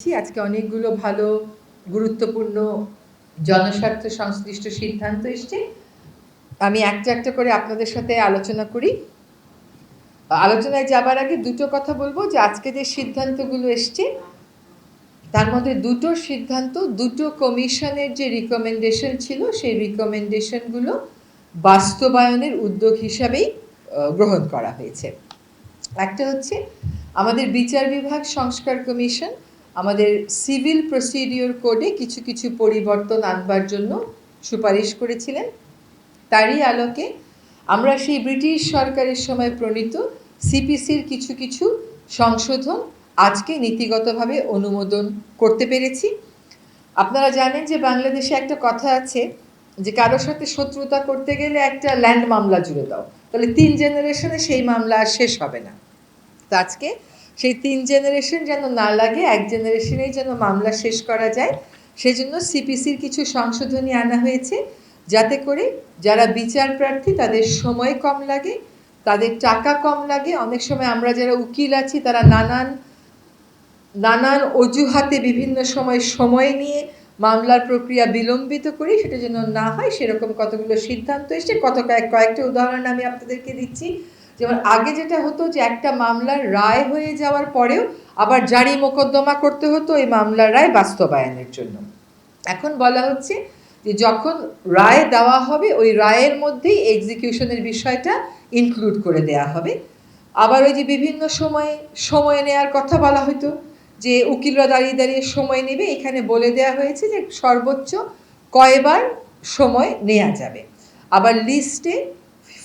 আজকে অনেকগুলো ভালো গুরুত্বপূর্ণ জনস্বার্থ সংশ্লিষ্ট সিদ্ধান্ত এসছে। আমি একটা একটা করে আপনাদের সাথে আলোচনা করি। আলোচনায় যাবার আগে দুটো কথা বলবো যে আজকে যে সিদ্ধান্তগুলো এসছে তার মধ্যে দুটো সিদ্ধান্ত দুটো কমিশনের যে রিকমেন্ডেশন ছিল সেই রিকমেন্ডেশনগুলো বাস্তবায়নের উদ্যোগ হিসাবেই গ্রহণ করা হয়েছে। একটা হচ্ছে আমাদের বিচার বিভাগ সংস্কার কমিশন আমাদের সিভিল প্রসিডিওর কোডে কিছু কিছু পরিবর্তন আনবার জন্য সুপারিশ করেছিলেন। তারই আলোকে আমরা সেই ব্রিটিশ সরকারের সময় প্রণীত সিপিসির কিছু কিছু সংশোধন আজকে নীতিগতভাবে অনুমোদন করতে পেরেছি। আপনারা জানেন যে বাংলাদেশে একটা কথা আছে যে কারোর সাথে শত্রুতা করতে গেলে একটা ল্যান্ড মামলা জুড়ে দাও, তাহলে 3 জেনারেশনে সেই মামলা আর শেষ হবে না। তো আজকে সেই 3 জেনারেশন যেন না লাগে, 1 জেনারেশনেই যেন মামলা শেষ করা যায়, সেজন্য সিপিসির কিছু সংশোধনী আনা হয়েছে যাতে করে যারা বিচার প্রার্থী তাদের সময় কম লাগে, তাদের টাকা কম লাগে। অনেক সময় আমরা যারা উকিল আছি তারা নানান অজুহাতে বিভিন্ন সময় নিয়ে মামলার প্রক্রিয়া বিলম্বিত করি, সেটা যেন না হয় সেরকম কতগুলো সিদ্ধান্ত এসছে। কয়েকটা উদাহরণ আমি আপনাদেরকে দিচ্ছি। যেমন আগে যেটা হতো যে একটা মামলার রায় হয়ে যাওয়ার পরেও আবার জারি মোকদ্দমা করতে হতো এই মামলার রায় বাস্তবায়নের জন্য। এখন বলা হচ্ছে যে যখন রায় দেওয়া হবে ওই রায়ের মধ্যেই এক্সিকিউশনের বিষয়টা ইনক্লুড করে দেয়া হবে। আবার ওই যে বিভিন্ন সময় নেওয়ার কথা বলা হতো যে উকিলরা দাঁড়িয়ে সময় নেবে, এখানে বলে দেয়া হয়েছে যে সর্বোচ্চ কয়বার সময় নেওয়া যাবে। আবার লিস্টে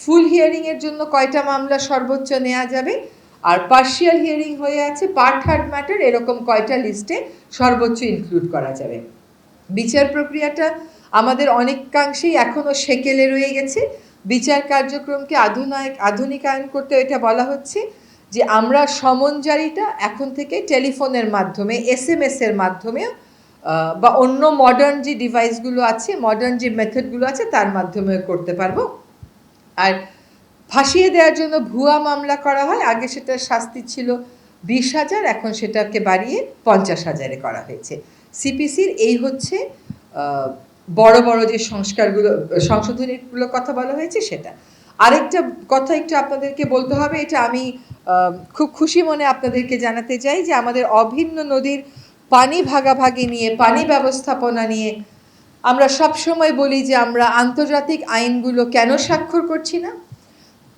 ফুল হিয়ারিংয়ের জন্য কয়টা মামলা সর্বোচ্চ নেওয়া যাবে, আর পার্শিয়াল হিয়ারিং হয়ে আছে পার্ট হার্ড ম্যাটার এরকম কয়টা লিস্টে সর্বোচ্চ ইনক্লুড করা যাবে। বিচার প্রক্রিয়াটা আমাদের অনেকাংশেই এখনও সেকেলে রয়ে গেছে। বিচার কার্যক্রমকে আধুনিকায়ন করতে এটা বলা হচ্ছে যে আমরা সমন জারিটা এখন থেকে টেলিফোনের মাধ্যমে, SMS এর মাধ্যমেও বা অন্য মডার্ন যে ডিভাইসগুলো আছে, মডার্ন যে মেথডগুলো আছে তার মাধ্যমেও করতে পারবো। আর ফাঁসিয়ে দেওয়ার জন্য ভুয়া মামলা করা হয়, আগে সেটার শাস্তি ছিল 20,000, এখন সেটাকে বাড়িয়ে 50,000-এ করা হয়েছে। সিপিসির এই হচ্ছে বড় বড় যে সংশোধনীগুলোর কথা বলা হয়েছে সেটা। আরেকটা কথা একটু আপনাদেরকে বলতে হবে, এটা আমি খুব খুশি মনে আপনাদেরকে জানাতে চাই যে আমাদের অভিন্ন নদীর পানি ভাগাভাগি নিয়ে, পানি ব্যবস্থাপনা নিয়ে আমরা সবসময় বলি যে আমরা আন্তর্জাতিক আইনগুলো কেন স্বাক্ষর করছি না।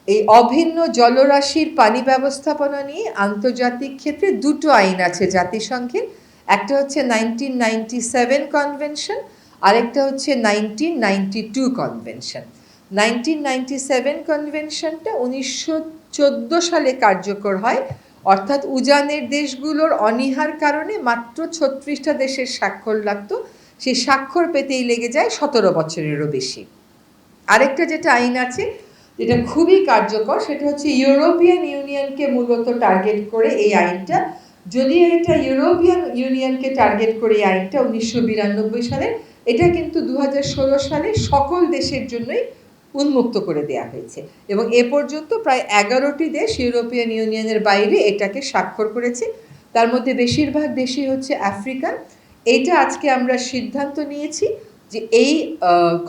এই অভিন্ন জলরাশির পানি ব্যবস্থাপনা নিয়ে আন্তর্জাতিক ক্ষেত্রে দুটো আইন আছে জাতিসংঘের। একটা হচ্ছে 1997 কনভেনশন, আরেকটা হচ্ছে 1992 কনভেনশন। 1997 কনভেনশনটা 1914 সালে কার্যকর হয়, অর্থাৎ উজানের দেশগুলোর অনীহার কারণে মাত্র 36টা দেশের স্বাক্ষর লাগতো, সেই স্বাক্ষর পেতেই লেগে যায় 17 বছরেরও বেশি। আরেকটা যেটা আইন আছে যেটা খুবই কার্যকর, সেটা হচ্ছে ইউরোপিয়ান ইউনিয়নকে মূলত টার্গেট করে এই আইনটা। যদিও এটা ইউরোপিয়ান ইউনিয়নকে টার্গেট করে এই আইনটা 1992 সালে, এটা কিন্তু 2016 সালে সকল দেশের জন্যই উন্মুক্ত করে দেয়া হয়েছে এবং এ পর্যন্ত প্রায় 11টি দেশ ইউরোপিয়ান ইউনিয়নের বাইরে এটাকে স্বাক্ষর করেছে। তার মধ্যে বেশিরভাগ দেশই হচ্ছে আফ্রিকান। এইটা আজকে আমরা সিদ্ধান্ত নিয়েছি যে এই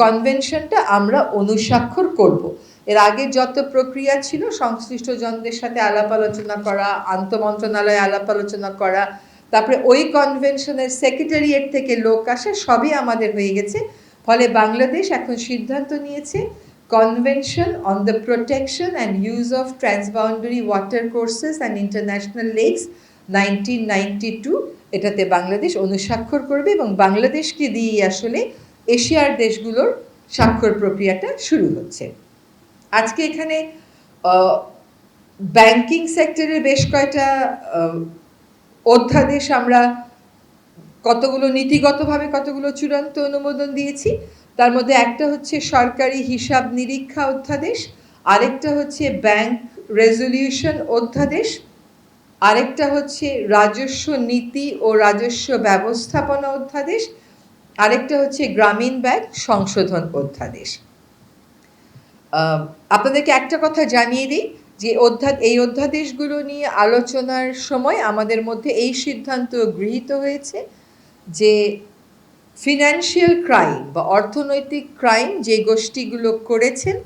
কনভেনশনটা আমরা অনুস্বাক্ষর করব। এর আগে যত প্রক্রিয়া ছিল সংশ্লিষ্ট জনদের সাথে আলাপ আলোচনা করা, আন্তঃমন্ত্রণালয়ে আলাপ আলোচনা করা, তারপরে ওই কনভেনশনের সেক্রেটারিয়েট থেকে লোক আসে, সবই আমাদের হয়ে গেছে। ফলে বাংলাদেশ এখন সিদ্ধান্ত নিয়েছে convention on the protection and use of transboundary water courses and international lakes 1992, এটাতে বাংলাদেশ অনুস্বাক্ষর করবে এবং বাংলাদেশকে দিয়েই আসলে এশিয়ার দেশগুলোর স্বাক্ষর প্রক্রিয়াটা শুরু হচ্ছে। আজকে এখানে ব্যাংকিং সেক্টরের বেশ কয়টা অধ্যাদেশ আমরা কতগুলো নীতিগতভাবে কতগুলো চূড়ান্ত অনুমোদন দিয়েছি। তার মধ্যে একটা হচ্ছে সরকারি হিসাব নিরীক্ষা অধ্যাদেশ, আরেকটা হচ্ছে ব্যাংক রেজলিউশন অধ্যাদেশ, আরেকটা হচ্ছে রাজস্ব নীতি ও রাজস্ব ব্যবস্থাপনা অধ্যাদেশ, আরেকটা হচ্ছে গ্রামীণ ব্যাংক সংশোধন অধ্যাদেশ। আপনাদেরকে একটা কথা জানিয়ে দিই যে এই অধ্যাদেশগুলো নিয়ে আলোচনার সময় আমাদের মধ্যে এই সিদ্ধান্ত গৃহীত হয়েছে যে ফিনান্সিয়াল ক্রাইম বা অর্থনৈতিক ক্রাইম যে গোষ্ঠীগুলো করেছেন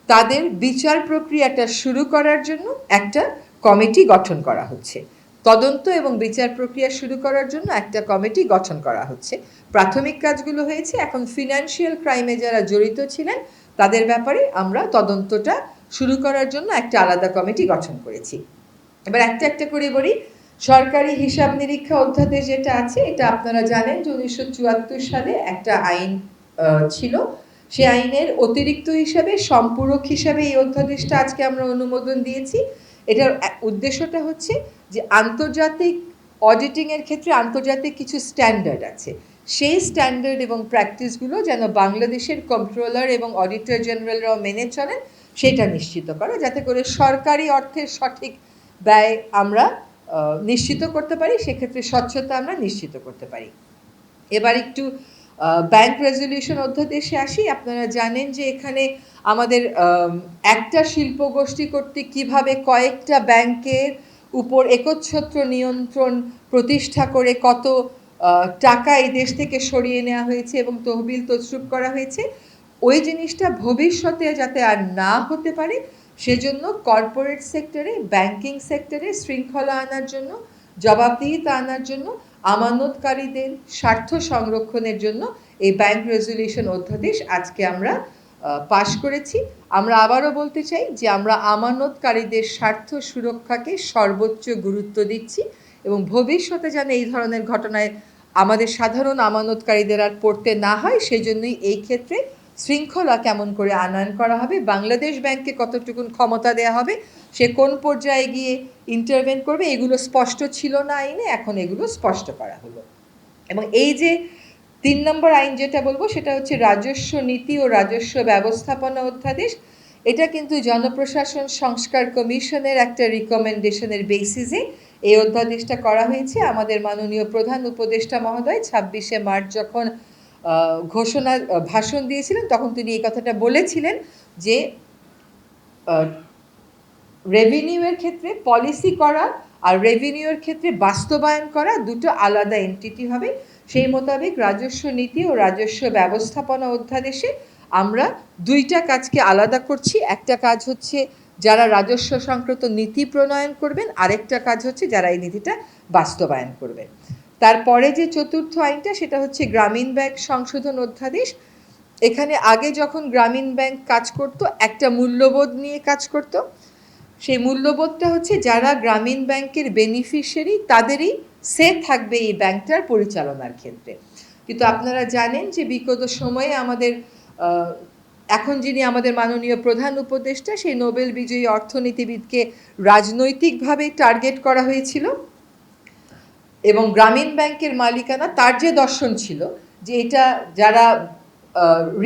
তাদের বিচার প্রক্রিয়াটা শুরু করার জন্য একটা কমিটি গঠন করা হচ্ছে। তদন্ত এবং বিচার প্রক্রিয়া শুরু করার জন্য একটা কমিটি গঠন করা হচ্ছে। প্রাথমিক কাজগুলো হয়েছে, এখন ফিনান্সিয়াল ক্রাইমে যারা জড়িত ছিলেন তাদের ব্যাপারে আমরা তদন্তটা শুরু করার জন্য একটা আলাদা কমিটি গঠন করেছি। এবার একটা একটা করে বলি। সরকারি হিসাব নিরীক্ষা অধ্যাদেশ যেটা আছে, এটা আপনারা জানেন যে 1974 সালে একটা আইন ছিল। সে আইনের অতিরিক্ত হিসাবে, সম্পূরক হিসাবে এই অধ্যাদেশটা আজকে আমরা অনুমোদন দিয়েছি। এটার উদ্দেশ্যটা হচ্ছে যে আন্তর্জাতিক অডিটিংয়ের ক্ষেত্রে আন্তর্জাতিক কিছু স্ট্যান্ডার্ড আছে, সেই স্ট্যান্ডার্ড এবং প্র্যাকটিসগুলো যেন বাংলাদেশের কন্ট্রোলার এবং অডিটর জেনারেলরাও মেনে চলেন সেটা নিশ্চিত করা, যাতে করে সরকারি অর্থের সঠিক ব্যয় আমরা নিশ্চিত করতে পারি, সেক্ষেত্রে স্বচ্ছতা আমরা নিশ্চিত করতে পারি। এবার একটু ব্যাংক রেজলিউশন অধ্যাদেশে আসি। আপনারা জানেন যে এখানে আমাদের একটা শিল্প গোষ্ঠী কর্তৃক কীভাবে কয়েকটা ব্যাংকের উপর একচ্ছত্র নিয়ন্ত্রণ প্রতিষ্ঠা করে কত টাকা এই দেশ থেকে সরিয়ে নেওয়া হয়েছে এবং তহবিল তছরূপ করা হয়েছে, ওই জিনিসটা ভবিষ্যতে যাতে আর না হতে পারে সেজন্য কর্পোরেট সেক্টরে, ব্যাংকিং সেক্টরে শৃঙ্খলা আনার জন্য, জবাবদিহিতা আনার জন্য, আমানতকারীদের স্বার্থ সংরক্ষণের জন্য এই ব্যাংক রেজলিউশন অধ্যাদেশ আজকে আমরা পাশ করেছি। আমরা আবারও বলতে চাই যে আমরা আমানতকারীদের স্বার্থ সুরক্ষাকে সর্বোচ্চ গুরুত্ব দিচ্ছি এবং ভবিষ্যতে যেন এই ধরনের ঘটনায় আমাদের সাধারণ আমানতকারীদের আর পড়তে না হয় সেই জন্যই এই ক্ষেত্রে শৃঙ্খলা কেমন করে আনয়ন করা হবে, বাংলাদেশ ব্যাংককে কতটুকুন ক্ষমতা দেওয়া হবে, সে কোন পর্যায়ে গিয়ে ইন্টারভেন করবে, এগুলো স্পষ্ট ছিল না আইনে, এখন এগুলো স্পষ্ট করা হলো। এবং এই যে 3 নম্বর আইন যেটা বলবো সেটা হচ্ছে রাজস্ব নীতি ও রাজস্ব ব্যবস্থাপনা অধ্যাদেশ। এটা কিন্তু জনপ্রশাসন সংস্কার কমিশনের একটা রিকমেন্ডেশনের বেসিসে এই অধ্যাদেশটা করা হয়েছে। আমাদের মাননীয় প্রধান উপদেষ্টা মহোদয় 26শে মার্চ যখন ভাষণ দিয়েছিলেন তখন তিনি এই কথাটা বলেছিলেন যে রেভিনিউয়ের ক্ষেত্রে পলিসি করা আর রেভিনিউয়ের ক্ষেত্রে বাস্তবায়ন করা দুটো আলাদা এন্টিটি হবে। সেই মোতাবেক রাজস্ব নীতি ও রাজস্ব ব্যবস্থাপনা অধ্যাদেশে আমরা দুইটা কাজকে আলাদা করছি। একটা কাজ হচ্ছে যারা রাজস্ব সংক্রান্ত নীতি প্রণয়ন করবেন, আরেকটা কাজ হচ্ছে যারা এই নীতিটা বাস্তবায়ন করবেন। তারপরে যে চতুর্থ আইনটা সেটা হচ্ছে গ্রামীণ ব্যাংক সংশোধন অধ্যাদেশ। এখানে আগে যখন গ্রামীণ ব্যাংক কাজ করত একটা মূল্যবোধ নিয়ে কাজ করত, সেই মূল্যবোধটা হচ্ছে যারা গ্রামীণ ব্যাংকের বেনিফিশিয়ারি তাদেরই সে থাকবে এই ব্যাংকটার পরিচালনার ক্ষেত্রে। কিন্তু আপনারা জানেন যে বিগত সময়ে আমাদের এখন যিনি আমাদের মাননীয় প্রধান উপদেষ্টা, সেই নোবেল বিজয়ী অর্থনীতিবিদকে রাজনৈতিকভাবে টার্গেট করা হয়েছিল এবং গ্রামীণ ব্যাংকের মালিকানা তার যে দর্শন ছিল যে এটা যারা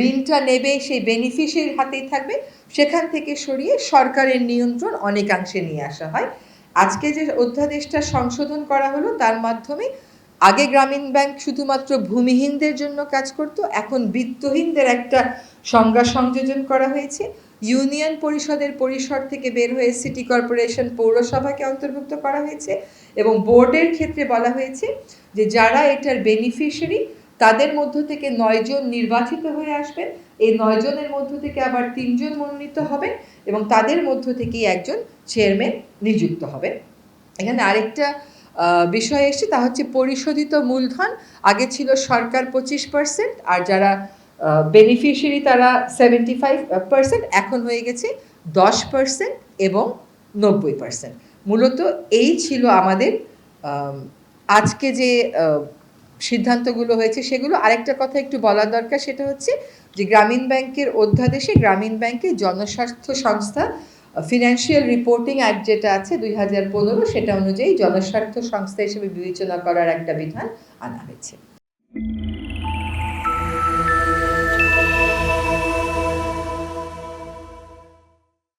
ঋণটা নেবে সেই বেনিফিশিয়ারির হাতেই থাকবে, সেখান থেকে সরিয়ে সরকারের নিয়ন্ত্রণ অনেকাংশে নিয়ে আসা হয়। আজকে যে অধ্যাদেশটা সংশোধন করা হলো তার মাধ্যমে আগে গ্রামীণ ব্যাংক শুধুমাত্র ভূমিহীনদের জন্য কাজ করত, এখন বিত্তহীনদের একটা সংজ্ঞা সংযোজন করা হয়েছে। ইউনিয়ন পরিষদের পরিসর থেকে বের হয়ে সিটি কর্পোরেশন, পৌরসভাকে অন্তর্ভুক্ত করা হয়েছে এবং বোর্ডের ক্ষেত্রে বলা হয়েছে যে যারা এটার বেনিফিশিয়ারি তাদের মধ্য থেকে 9 জন নির্বাচিত হয়ে আসবেন। এই 9 জনের মধ্য থেকে আবার 3 জন মনোনীত হবেন এবং তাদের মধ্য থেকেই একজন চেয়ারম্যান নিযুক্ত হবেন। এখানে আরেকটা বিষয় এসছে, তা হচ্ছে পরিশোধিত মূলধন। আগে ছিল সরকার 25% আর যারা বেনিফিশিয়ারি তারা 75%, এখন হয়ে গেছে 10% এবং 90%। মূলত এই ছিল আমাদের আজকে যে সিদ্ধান্তগুলো হয়েছে সেগুলো। আরেকটা কথা একটু বলার দরকার, সেটা হচ্ছে যে গ্রামীণ ব্যাংকের অধ্যাদেশে গ্রামীণ ব্যাংকের জনস্বার্থ সংস্থা ফিনান্সিয়াল রিপোর্টিং অ্যাক্ট যেটা আছে 2015, সেটা অনুযায়ী জনস্বার্থ সংস্থা হিসেবে বিবেচনা করার একটা বিধান আনা হয়েছে।